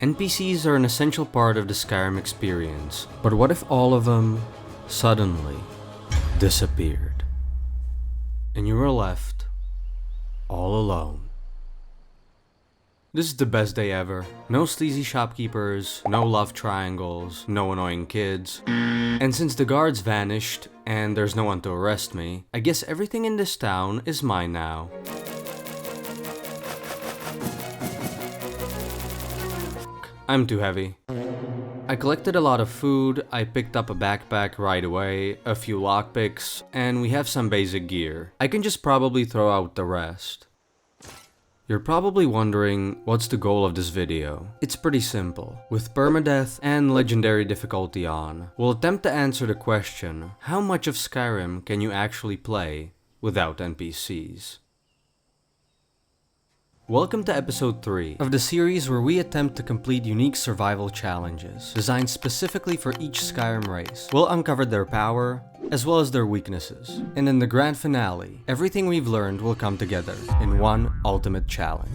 NPCs are an essential part of the Skyrim experience, but what if all of them suddenly disappeared? And you were left all alone. This is the best day ever. No sleazy shopkeepers, no love triangles, no annoying kids. And since the guards vanished and there's no one to arrest me, I guess everything in this town is mine now. I'm too heavy. I collected a lot of food, I picked up a backpack right away, a few lockpicks, and we have some basic gear. I can just probably throw out the rest. You're probably wondering, what's the goal of this video? It's pretty simple. With permadeath and legendary difficulty on, we'll attempt to answer the question, how much of Skyrim can you actually play without NPCs? Welcome to episode 3 of the series where we attempt to complete unique survival challenges designed specifically for each Skyrim race. We'll uncover their power, as well as their weaknesses. And in the grand finale, everything we've learned will come together in one ultimate challenge.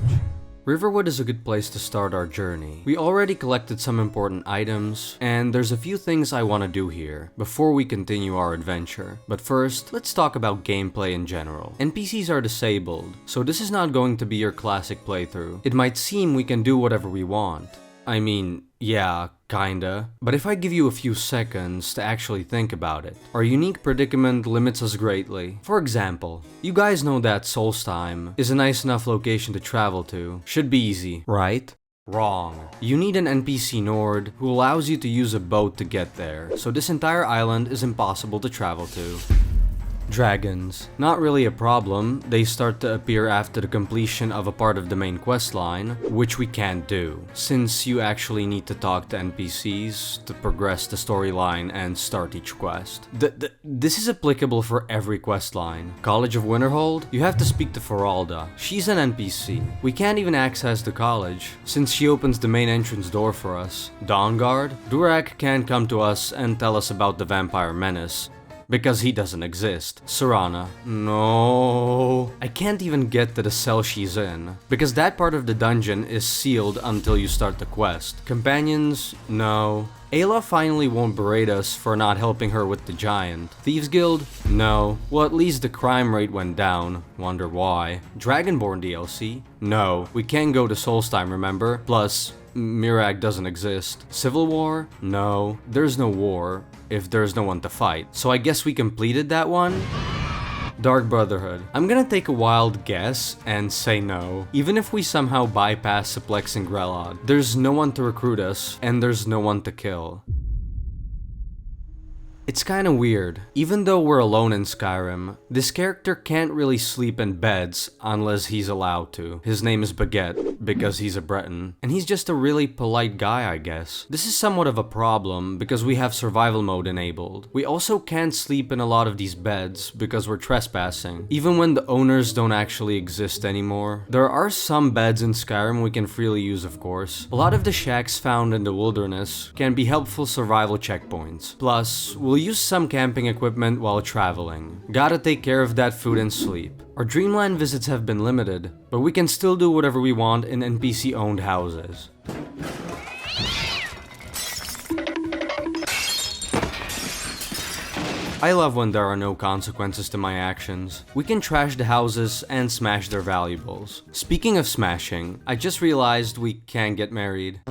Riverwood is a good place to start our journey. We already collected some important items, and there's a few things I want to do here before we continue our adventure. But first, let's talk about gameplay in general. NPCs are disabled, so this is not going to be your classic playthrough. It might seem we can do whatever we want. I mean, yeah, kinda. But if I give you a few seconds to actually think about it, our unique predicament limits us greatly. For example, you guys know that Solstheim is a nice enough location to travel to. Should be easy, right? Wrong. You need an NPC Nord who allows you to use a boat to get there, so this entire island is impossible to travel to. Dragons. Not really a problem, they start to appear after the completion of a part of the main quest line, which we can't do, since you actually need to talk to NPCs to progress the storyline and start each quest. This is applicable for every quest line. College of Winterhold, you have to speak to Feralda. She's an NPC. We can't even access the college, since she opens the main entrance door for us. Dawnguard, Durak can't come to us and tell us about the vampire menace, because he doesn't exist. Serana. No. I can't even get to the cell she's in, because that part of the dungeon is sealed until you start the quest. Companions? No. Ayla finally won't berate us for not helping her with the giant. Thieves Guild? No. Well, at least the crime rate went down. Wonder why. Dragonborn DLC? No. We can't go to Solstheim, remember? Plus, Mirag doesn't exist. Civil War? No. There's no war if there's no one to fight. So I guess we completed that one? Dark Brotherhood. I'm gonna take a wild guess and say no. Even if we somehow bypass Suplex and Grelod, there's no one to recruit us, and there's no one to kill. It's kinda weird. Even though we're alone in Skyrim, this character can't really sleep in beds unless he's allowed to. His name is Baguette, because he's a Breton. And he's just a really polite guy, I guess. This is somewhat of a problem because we have survival mode enabled. We also can't sleep in a lot of these beds because we're trespassing, even when the owners don't actually exist anymore. There are some beds in Skyrim we can freely use, of course. A lot of the shacks found in the wilderness can be helpful survival checkpoints. Plus, we'll use some camping equipment while traveling. Gotta take care of that food and sleep. Our Dreamland visits have been limited, but we can still do whatever we want in NPC-owned houses. I love when there are no consequences to my actions. We can trash the houses and smash their valuables. Speaking of smashing, I just realized we can't get married.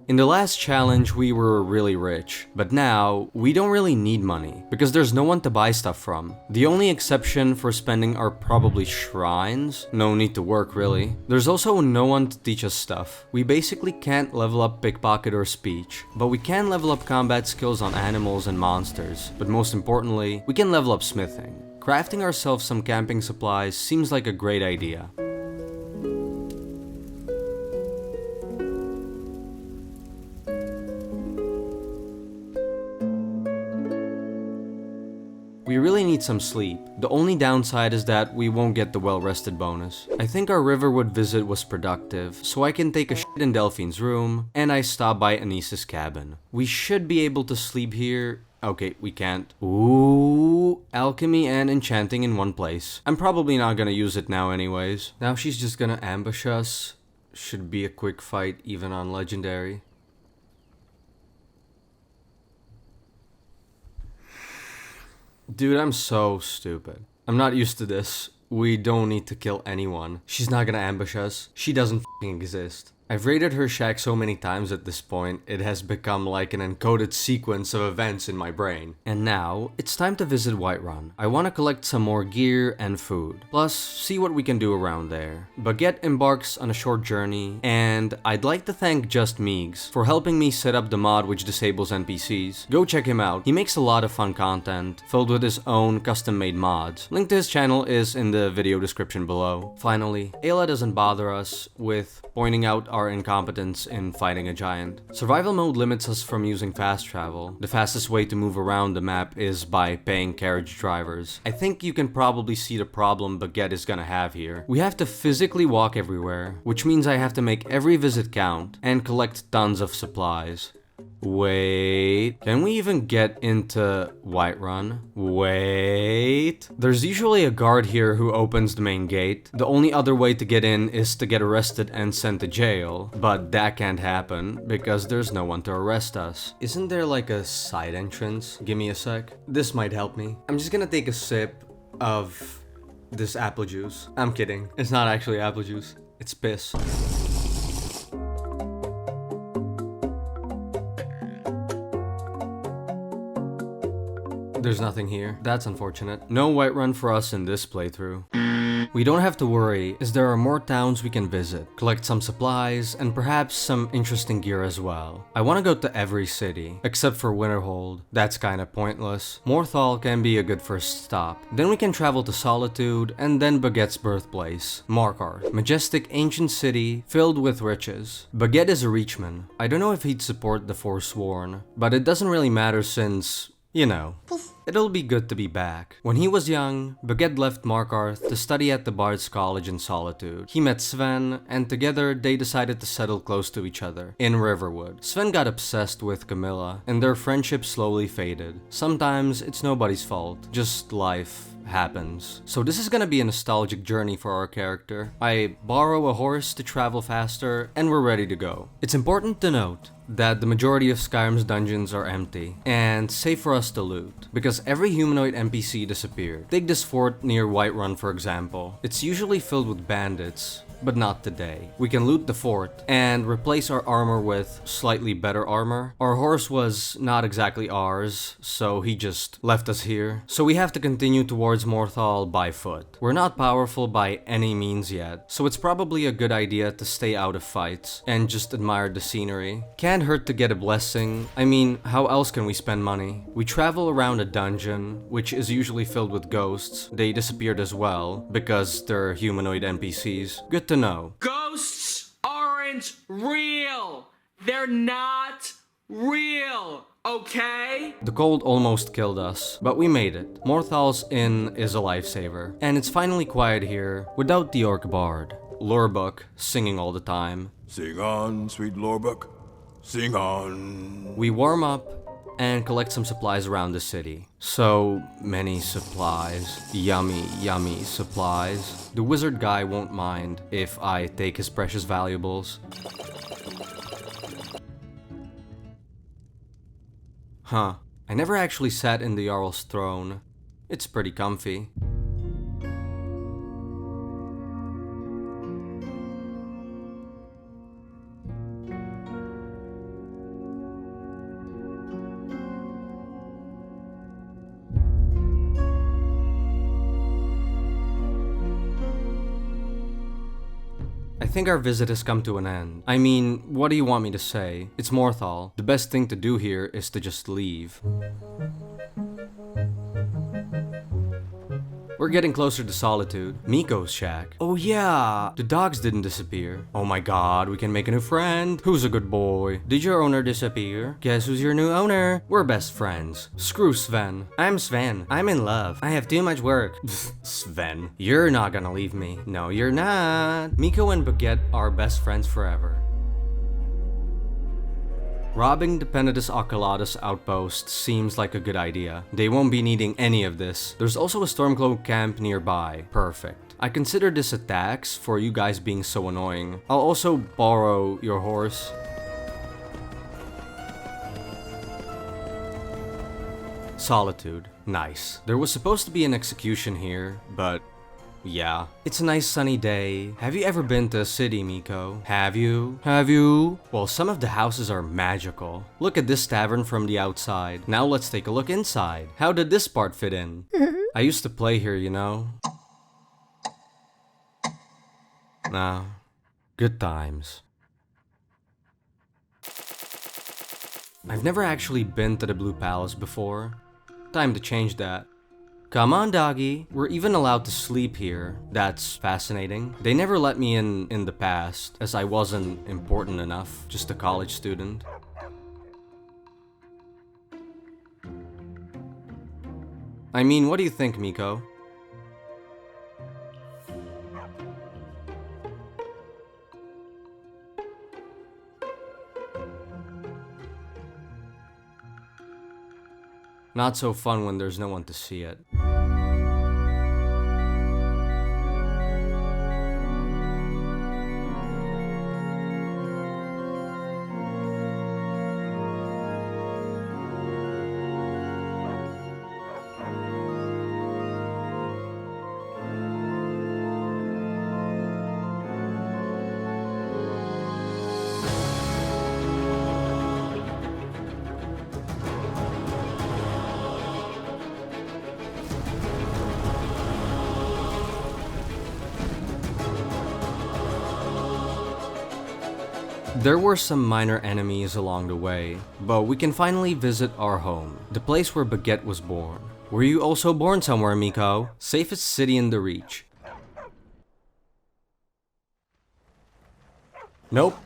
In the last challenge, we were really rich, but now, we don't really need money, because there's no one to buy stuff from. The only exception for spending are probably shrines. No need to work, really. There's also no one to teach us stuff. We basically can't level up pickpocket or speech, but we can level up combat skills on animals and monsters. But most importantly, we can level up smithing. Crafting ourselves some camping supplies seems like a great idea. We really need some sleep. The only downside is that we won't get the well-rested bonus. I think our Riverwood visit was productive, so I can take a shit in Delphine's room, and I stop by Anissa's cabin. We should be able to sleep here. Okay, we can't. Ooh, alchemy and enchanting in one place. I'm probably not gonna use it now anyways. Now she's just gonna ambush us. should be a quick fight even on Legendary. Dude, I'm so stupid. I'm not used to this. We don't need to kill anyone. She's not gonna ambush us. She doesn't f***ing exist. I've raided her shack so many times at this point, it has become like an encoded sequence of events in my brain. And now, it's time to visit Whiterun. I want to collect some more gear and food, plus see what we can do around there. Baguette embarks on a short journey, and I'd like to thank JustMeegz for helping me set up the mod which disables NPCs. Go check him out, he makes a lot of fun content, filled with his own custom-made mods. Link to his channel is in the video description below. Finally, Ayla doesn't bother us with pointing out our incompetence in fighting a giant. Survival mode limits us from using fast travel. The fastest way to move around the map is by paying carriage drivers. I think you can probably see the problem Baguette is gonna have here. We have to physically walk everywhere, which means I have to make every visit count and collect tons of supplies. Wait, can we even get into Whiterun? Wait. There's usually a guard here who opens the main gate. The only other way to get in is to get arrested and sent to jail, but that can't happen because there's no one to arrest us. Isn't there like a side entrance? Give me a sec. This might help me. I'm just gonna take a sip of this apple juice. I'm kidding. It's not actually apple juice. It's piss. There's nothing here. That's unfortunate. No Whiterun for us in this playthrough. We don't have to worry, as there are more towns we can visit, collect some supplies, and perhaps some interesting gear as well. I want to go to every city, except for Winterhold. That's kinda pointless. Morthal can be a good first stop. Then we can travel to Solitude, and then Baguette's birthplace, Markarth. Majestic ancient city, filled with riches. Baguette is a Reachman. I don't know if he'd support the Forsworn, but it doesn't really matter since, you know, it'll be good to be back. When he was young, Baguette left Markarth to study at the Bard's College in Solitude. He met Sven, and together they decided to settle close to each other, in Riverwood. Sven got obsessed with Camilla, and their friendship slowly faded. Sometimes it's nobody's fault, just life happens. So this is gonna be a nostalgic journey for our character. I borrow a horse to travel faster, and we're ready to go. It's important to note that the majority of Skyrim's dungeons are empty and safe for us to loot, because every humanoid NPC disappeared. Take this fort near Whiterun for example. It's usually filled with bandits, but not today. We can loot the fort and replace our armor with slightly better armor. Our horse was not exactly ours, so he just left us here. So we have to continue towards Morthal by foot. We're not powerful by any means yet, so it's probably a good idea to stay out of fights and just admire the scenery. Can't hurt to get a blessing. I mean, how else can we spend money? We travel around a dungeon, which is usually filled with ghosts. They disappeared as well, because they're humanoid NPCs. Good to know. Ghosts aren't real! They're not real, okay? The cold almost killed us, but we made it. Morthal's Inn is a lifesaver, and it's finally quiet here without the Orc Bard. Lorebook, singing all the time. Sing on, sweet Lorebook, sing on. We warm up and collect some supplies around the city. So many supplies. Yummy, yummy supplies. The wizard guy won't mind if I take his precious valuables. Huh. I never actually sat in the Jarl's throne. It's pretty comfy. I think our visit has come to an end. I mean, what do you want me to say? It's Morthal. The best thing to do here is to just leave. We're getting closer to Solitude. Miko's shack. Oh yeah, the dogs didn't disappear. Oh my god, we can make a new friend. Who's a good boy? Did your owner disappear? Guess who's your new owner? We're best friends. Screw Sven. I'm Sven. I'm in love. I have too much work. Sven, you're not gonna leave me. No, you're not. Miko and Baguette are best friends forever. Robbing the Penitus Oculatus outpost seems like a good idea. They won't be needing any of this. There's also a Stormcloak camp nearby. Perfect. I consider this a tax for you guys being so annoying. I'll also borrow your horse. Solitude. Nice. There was supposed to be an execution here, but yeah. It's a nice sunny day. Have you ever been to a city, Miko? Have you? Have you? Well, some of the houses are magical. Look at this tavern from the outside. Now let's take a look inside. How did this part fit in? I used to play here, you know? Nah. Good times. I've never actually been to the Blue Palace before. Time to change that. Come on, doggy. We're even allowed to sleep here. That's fascinating. They never let me in the past, as I wasn't important enough, just a college student. I mean, what do you think, Miko? Not so fun when there's no one to see it. There were some minor enemies along the way, but we can finally visit our home, the place where Baguette was born. Were you also born somewhere, Miko? Safest city in the Reach. Nope.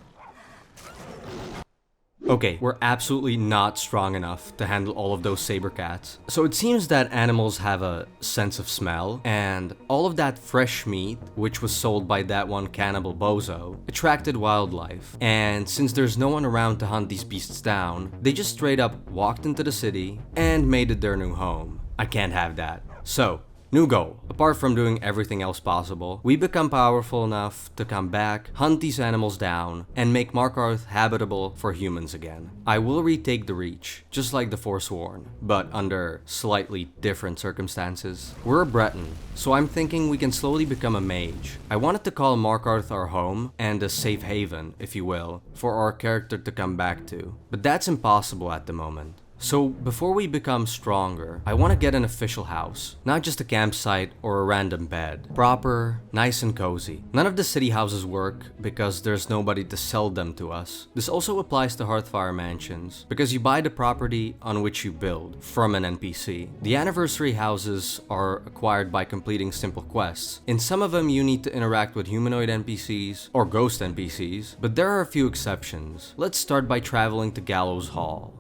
Okay, we're absolutely not strong enough to handle all of those saber cats. So it seems that animals have a sense of smell, and all of that fresh meat, which was sold by that one cannibal bozo, attracted wildlife. And since there's no one around to hunt these beasts down, they just straight up walked into the city and made it their new home. I can't have that. So, new goal. Apart from doing everything else possible, we become powerful enough to come back, hunt these animals down, and make Markarth habitable for humans again. I will retake the Reach, just like the Forsworn, but under slightly different circumstances. We're a Breton, so I'm thinking we can slowly become a mage. I wanted to call Markarth our home, and a safe haven, if you will, for our character to come back to. But that's impossible at the moment. So before we become stronger, I want to get an official house, not just a campsite or a random bed. Proper, nice and cozy. None of the city houses work because there's nobody to sell them to us. This also applies to Hearthfire mansions, because you buy the property on which you build from an NPC. The anniversary houses are acquired by completing simple quests. In some of them you need to interact with humanoid NPCs or ghost NPCs, but there are a few exceptions. Let's start by traveling to Gallows Hall.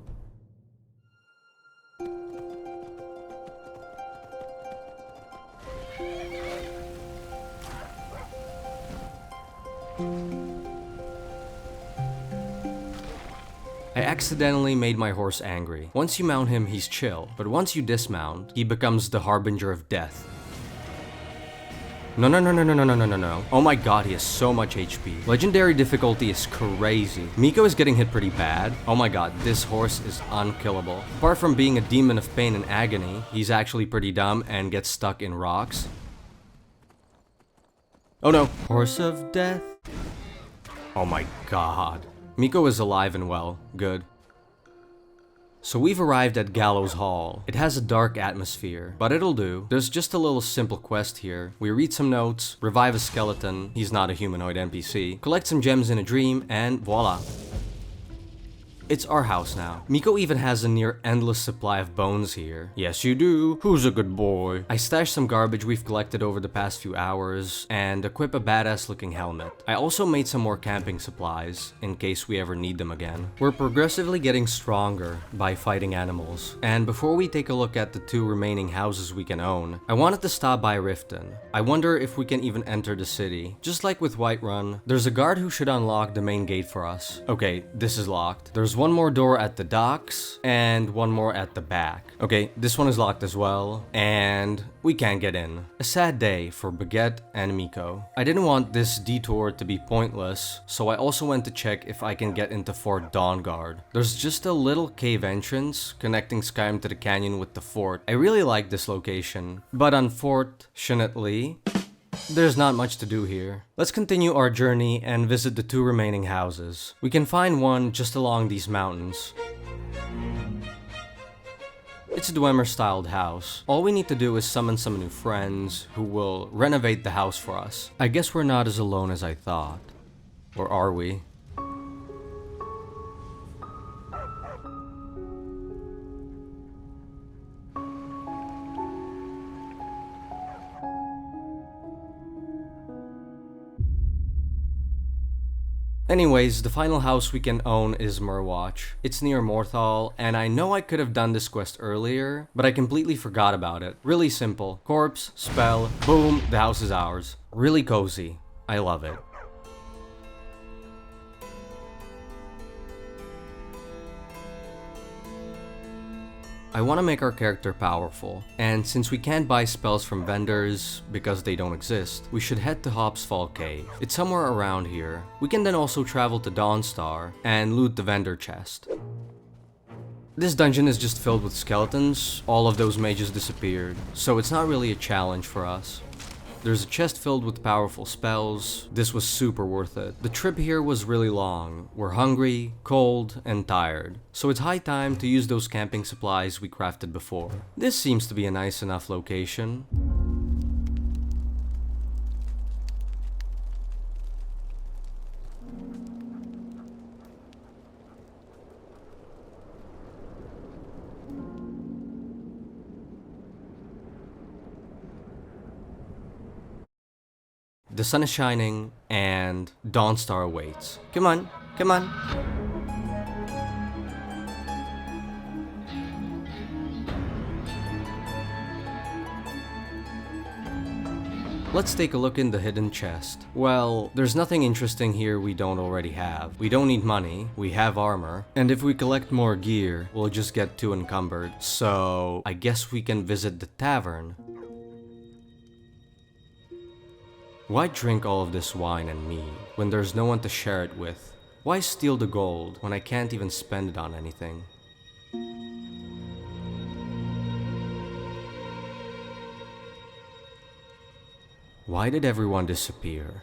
I accidentally made my horse angry. Once you mount him, he's chill, but once you dismount, he becomes the harbinger of death. No. Oh my god, he has so much HP. Legendary difficulty is crazy. Miko is getting hit pretty bad. Oh my god, this horse is unkillable. Apart from being a demon of pain and agony, he's actually pretty dumb and gets stuck in rocks. Oh no. Horse of death? Oh my god. Miko is alive and well. Good. So we've arrived at Gallows Hall. It has a dark atmosphere, but it'll do. There's just a little simple quest here. We read some notes, revive a skeleton, he's not a humanoid NPC, collect some gems in a dream, and voila. It's our house now. Miko even has a near endless supply of bones here. Yes, you do. Who's a good boy? I stashed some garbage we've collected over the past few hours and equip a badass looking helmet. I also made some more camping supplies in case we ever need them again. We're progressively getting stronger by fighting animals. And before we take a look at the 2 remaining houses we can own, I wanted to stop by Riften. I wonder if we can even enter the city. Just like with Whiterun, there's a guard who should unlock the main gate for us. Okay, this is locked. There's one more door at the docks and one more at the back. Okay, this one is locked as well, and we can't get in. A sad day for Baguette and Miko. I didn't want this detour to be pointless, so I also went to check if I can get into Fort Dawnguard. There's just a little cave entrance connecting Skyrim to the canyon with the fort. I really like this location, but unfortunately, there's not much to do here. Let's continue our journey and visit the 2 remaining houses. We can find one just along these mountains. It's a Dwemer-styled house. All we need to do is summon some new friends who will renovate the house for us. I guess we're not as alone as I thought. Or are we? Anyways, the final house we can own is Murwatch. It's near Morthal, and I know I could have done this quest earlier, but I completely forgot about it. Really simple. Corpse, spell, boom, the house is ours. Really cozy. I love it. I want to make our character powerful, and since we can't buy spells from vendors because they don't exist, we should head to Hopsfall Cave. It's somewhere around here. We can then also travel to Dawnstar and loot the vendor chest. This dungeon is just filled with skeletons. All of those mages disappeared, so it's not really a challenge for us. There's a chest filled with powerful spells. This was super worth it. The trip here was really long. We're hungry, cold, and tired. So it's high time to use those camping supplies we crafted before. This seems to be a nice enough location. The sun is shining, and Dawnstar awaits. Come on, come on. Let's take a look in the hidden chest. Well, there's nothing interesting here we don't already have. We don't need money, we have armor, and if we collect more gear, we'll just get too encumbered. So, I guess we can visit the tavern. Why drink all of this wine and mead when there's no one to share it with? Why steal the gold when I can't even spend it on anything? Why did everyone disappear?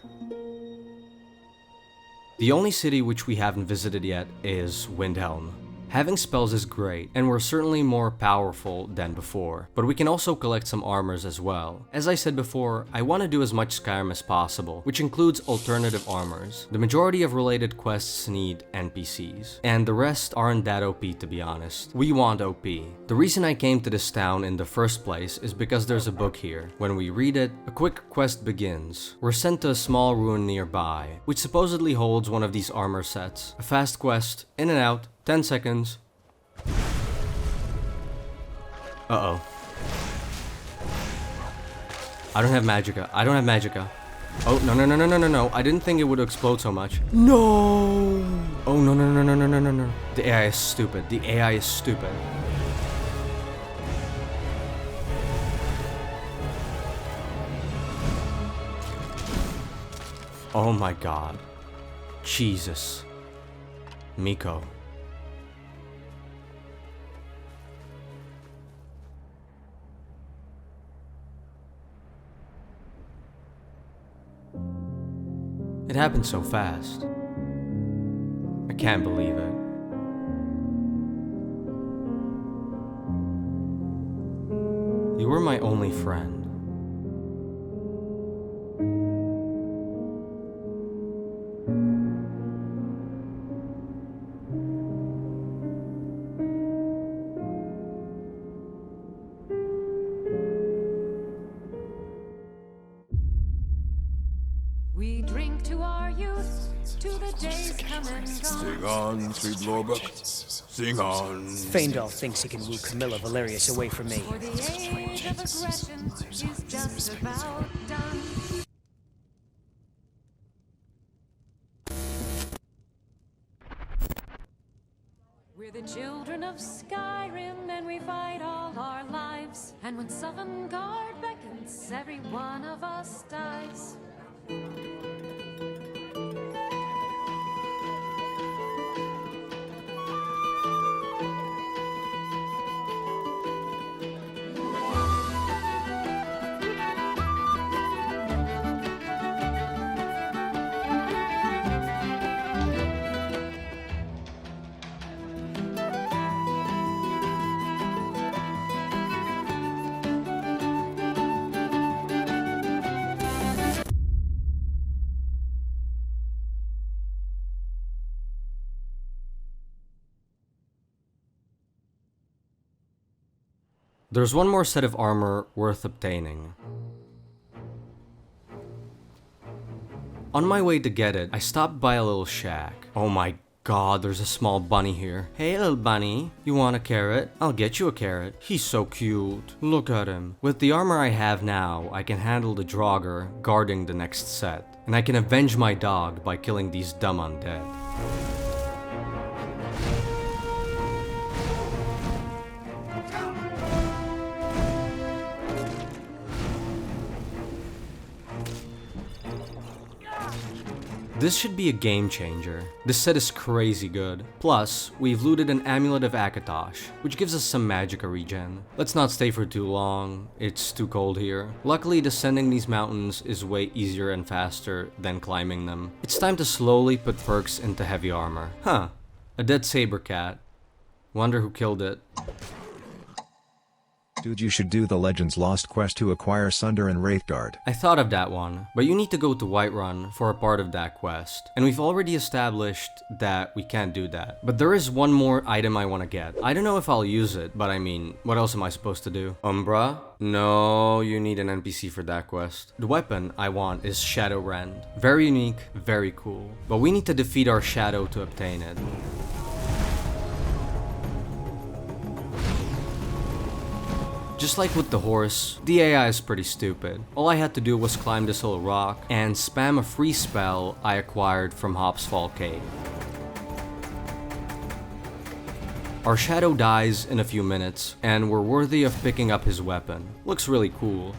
The only city which we haven't visited yet is Windhelm. Having spells is great, and we're certainly more powerful than before, but we can also collect some armors as well. As I said before, I want to do as much Skyrim as possible, which includes alternative armors. The majority of related quests need NPCs, and the rest aren't that OP to be honest. We want OP. The reason I came to this town in the first place is because there's a book here. When we read it, a quick quest begins. We're sent to a small ruin nearby, which supposedly holds one of these armor sets. A fast quest, in and out, 10 seconds. Uh-oh. I don't have magicka. I don't have magicka. Oh, no, no, no, no, no, no, no. I didn't think it would explode so much. No! Oh, no, no, no, no, no, no, no, no. The AI is stupid. The AI is stupid. Oh my god. Jesus. Miko. It happened so fast. I can't believe it. You were my only friend. We drink to our youth, to the days come and gone. Sing on, sweet Lorbeck. Sing on. Faendal thinks he can woo Camilla Valerius away from me. For the age of aggression is just about done. We're the children of Skyrim, and we fight all our lives. And when Sovngarde beckons, every one of us dies. There's one more set of armor worth obtaining. On my way to get it, I stopped by a little shack. Oh my god, there's a small bunny here. Hey little bunny, you want a carrot? I'll get you a carrot. He's so cute. Look at him. With the armor I have now, I can handle the Draugr guarding the next set. And I can avenge my dog by killing these dumb undead. This should be a game changer. This set is crazy good. Plus, we've looted an Amulet of Akatosh, which gives us some magicka regen. Let's not stay for too long, it's too cold here. Luckily, descending these mountains is way easier and faster than climbing them. It's time to slowly put perks into heavy armor. Huh, a dead saber cat. Wonder who killed it. Dude, you should do the Legends Lost quest to acquire Sunder and Wraithguard. I thought of that one, but you need to go to Whiterun for a part of that quest. And we've already established that we can't do that. But there is one more item I want to get. I don't know if I'll use it, but I mean, what else am I supposed to do? Umbra? No, you need an NPC for that quest. The weapon I want is Shadow Rend. Very unique, very cool. But we need to defeat our shadow to obtain it. Just like with the horse, the AI is pretty stupid. All I had to do was climb this little rock and spam a free spell I acquired from Hopsfall Cave. Our shadow dies in a few minutes, and we're worthy of picking up his weapon. Looks really cool.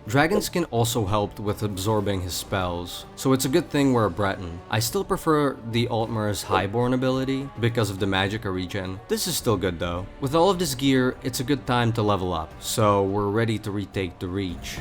Dragonskin also helped with absorbing his spells, so it's a good thing we're a Breton. I still prefer the Altmer's Highborn ability because of the magicka regen. This is still good though. With all of this gear, it's a good time to level up, so we're ready to retake the Reach.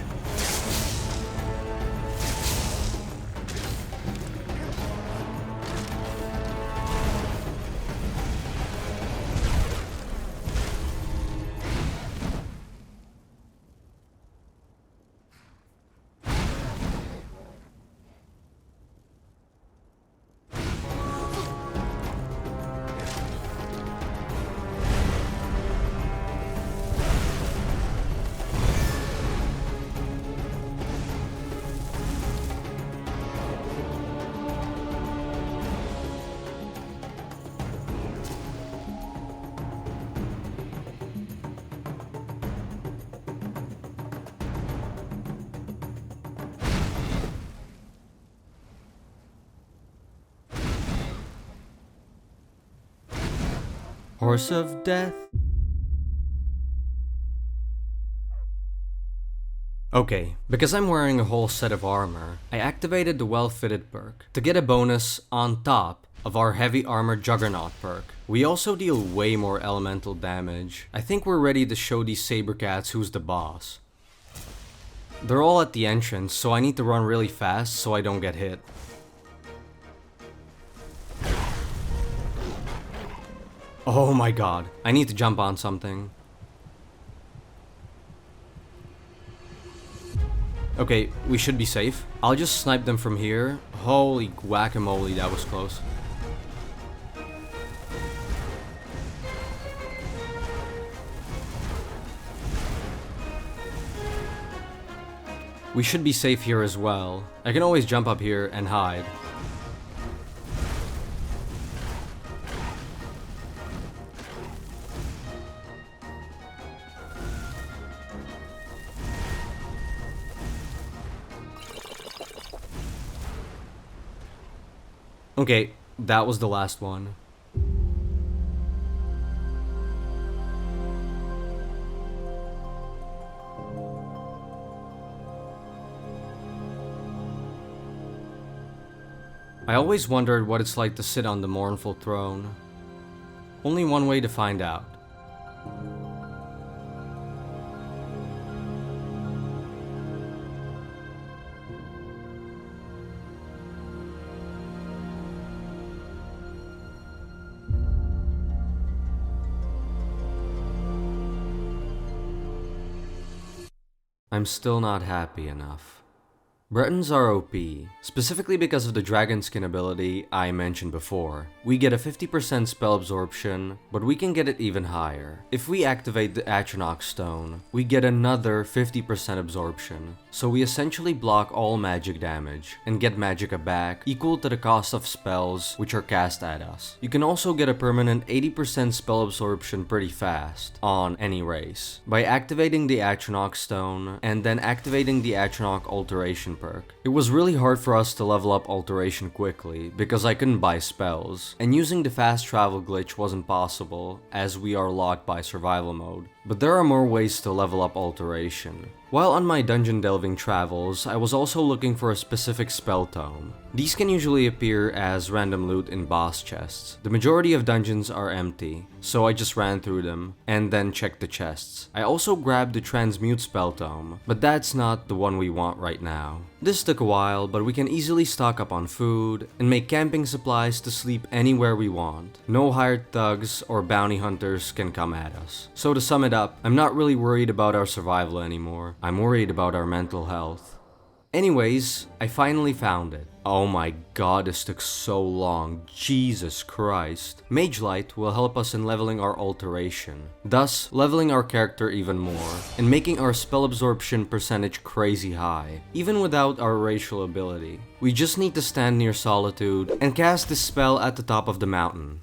Horse of Death? Okay, because I'm wearing a whole set of armor, I activated the well-fitted perk to get a bonus on top of our heavy armor Juggernaut perk. We also deal way more elemental damage. I think we're ready to show these saber cats who's the boss. They're all at the entrance, so I need to run really fast so I don't get hit. Oh my god, I need to jump on something. Okay, we should be safe. I'll just snipe them from here. Holy guacamole, that was close. We should be safe here as well. I can always jump up here and hide. Okay, that was the last one. I always wondered what it's like to sit on the mournful throne. Only one way to find out. I'm still not happy enough. Bretons are OP, specifically because of the dragon skin ability I mentioned before. We get a 50% spell absorption, but we can get it even higher. If we activate the Atronach stone, we get another 50% absorption, so we essentially block all magic damage and get magicka back equal to the cost of spells which are cast at us. You can also get a permanent 80% spell absorption pretty fast on any race by activating the Atronach stone and then activating the Atronach alteration perk. It was really hard for us to level up alteration quickly because I couldn't buy spells, and using the fast travel glitch wasn't possible as we are locked by survival mode. But there are more ways to level up alteration. While on my dungeon delving travels, I was also looking for a specific spell tome. These can usually appear as random loot in boss chests. The majority of dungeons are empty, so I just ran through them and then checked the chests. I also grabbed the transmute spell tome, but that's not the one we want right now. This took a while, but we can easily stock up on food and make camping supplies to sleep anywhere we want. No hired thugs or bounty hunters can come at us. So to sum it up, I'm not really worried about our survival anymore. I'm worried about our mental health. Anyways, I finally found it. Oh my god, this took so long. Jesus Christ. Mage Light will help us in leveling our alteration, thus leveling our character even more, and making our spell absorption percentage crazy high, even without our racial ability. We just need to stand near Solitude and cast this spell at the top of the mountain.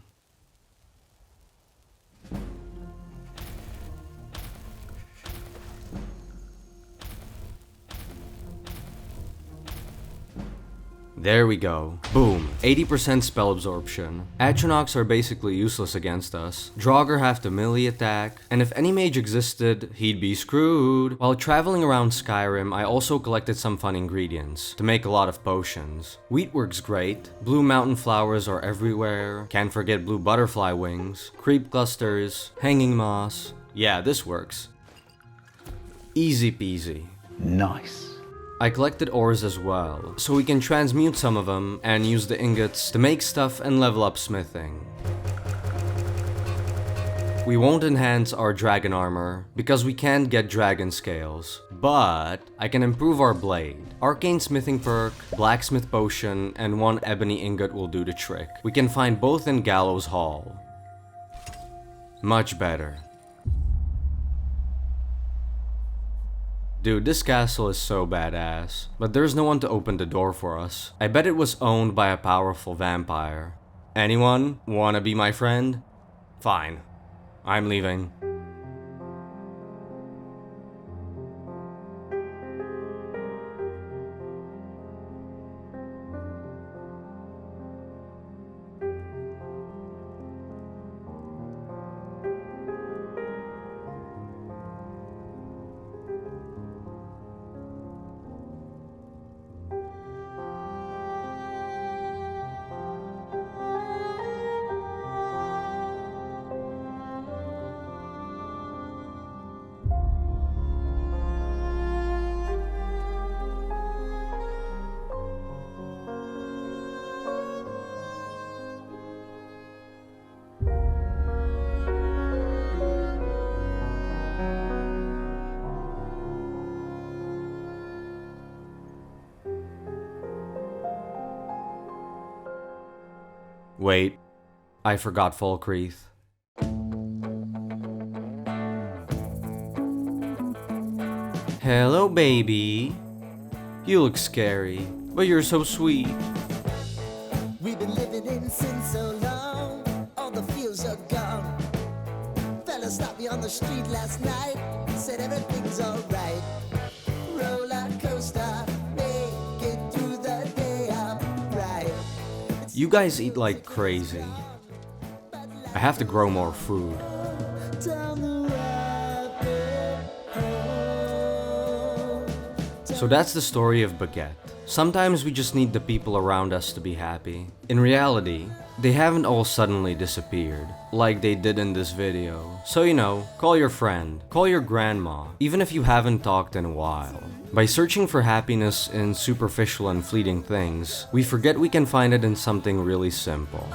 There we go. Boom. 80% spell absorption. Atronachs are basically useless against us. Draugr have to melee attack, and if any mage existed, he'd be screwed. While traveling around Skyrim, I also collected some fun ingredients to make a lot of potions. Wheat works great. Blue mountain flowers are everywhere. Can't forget blue butterfly wings. Creep clusters. Hanging moss. Yeah, this works. Easy peasy. Nice. I collected ores as well, so we can transmute some of them and use the ingots to make stuff and level up smithing. We won't enhance our dragon armor because we can't get dragon scales, but I can improve our blade. Arcane smithing perk, blacksmith potion, and 1 ebony ingot will do the trick. We can find both in Gallows Hall. Much better. Dude, this castle is so badass, but there's no one to open the door for us. I bet it was owned by a powerful vampire. Anyone wanna be my friend? Fine. I'm leaving. Wait, I forgot Falkreath. Hello, baby. You look scary, but you're so sweet. We've been living in sin so long, all the feels are gone. Fella stopped me on the street last night, said everything's alright. Roller coaster, make it through the day, I'm right. You guys eat like crazy. I have to grow more food. Down the rabbit hole. So that's the story of Baguette. Sometimes we just need the people around us to be happy. In reality, they haven't all suddenly disappeared, like they did in this video. So you know, call your friend, call your grandma, even if you haven't talked in a while. By searching for happiness in superficial and fleeting things, we forget we can find it in something really simple.